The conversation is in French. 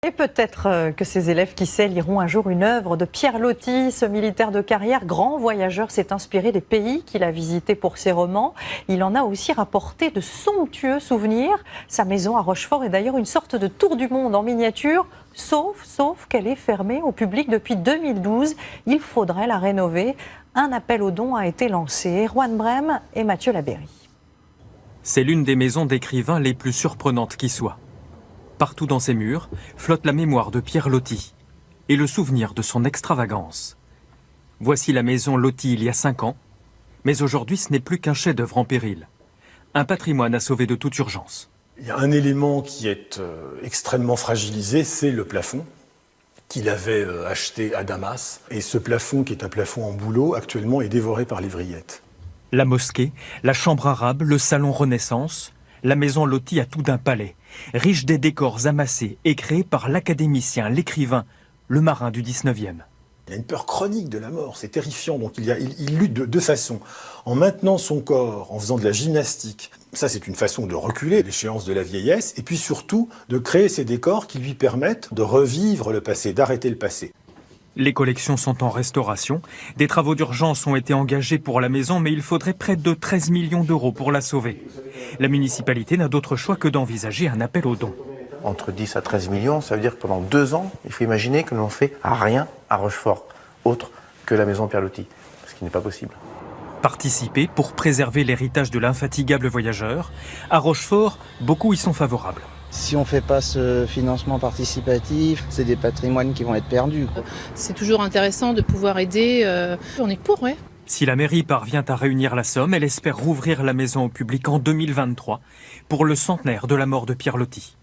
Et peut-être que ces élèves, qui sait, liront un jour une œuvre de Pierre Loti. Ce militaire de carrière, grand voyageur, s'est inspiré des pays qu'il a visités pour ses romans. Il en a aussi rapporté de somptueux souvenirs. Sa maison à Rochefort est d'ailleurs une sorte de tour du monde en miniature, sauf qu'elle est fermée au public depuis 2012. Il faudrait la rénover. Un appel aux dons a été lancé. Erwan Brem et Mathieu Labéry. C'est l'une des maisons d'écrivains les plus surprenantes qui soit. Partout dans ses murs flotte la mémoire de Pierre Loti et le souvenir de son extravagance. Voici la maison Loti il y a 5 ans, mais aujourd'hui ce n'est plus qu'un chef-d'œuvre en péril. Un patrimoine à sauver de toute urgence. Il y a un élément qui est extrêmement fragilisé, c'est le plafond qu'il avait acheté à Damas. Et ce plafond, qui est un plafond en bouleau, actuellement est dévoré par les vrillettes. La mosquée, la chambre arabe, le salon Renaissance, la maison Loti a tout d'un palais, riche des décors amassés et créés par l'académicien, l'écrivain, le marin du 19e. Il a une peur chronique de la mort, c'est terrifiant. Donc il lutte de deux façons. En maintenant son corps, en faisant de la gymnastique, ça c'est une façon de reculer l'échéance de la vieillesse, et puis surtout de créer ces décors qui lui permettent de revivre le passé, d'arrêter le passé. Les collections sont en restauration. Des travaux d'urgence ont été engagés pour la maison, mais il faudrait près de 13 millions d'euros pour la sauver. La municipalité n'a d'autre choix que d'envisager un appel aux dons. Entre 10 à 13 millions, ça veut dire que pendant 2 ans, il faut imaginer que l'on fait rien à Rochefort, autre que la maison Pierre Loti, ce qui n'est pas possible. Participer pour préserver l'héritage de l'infatigable voyageur. À Rochefort, beaucoup y sont favorables. Si on ne fait pas ce financement participatif, c'est des patrimoines qui vont être perdus. C'est toujours intéressant de pouvoir aider. On est pour, ouais. Si la mairie parvient à réunir la somme, elle espère rouvrir la maison au public en 2023 pour le centenaire de la mort de Pierre Loti.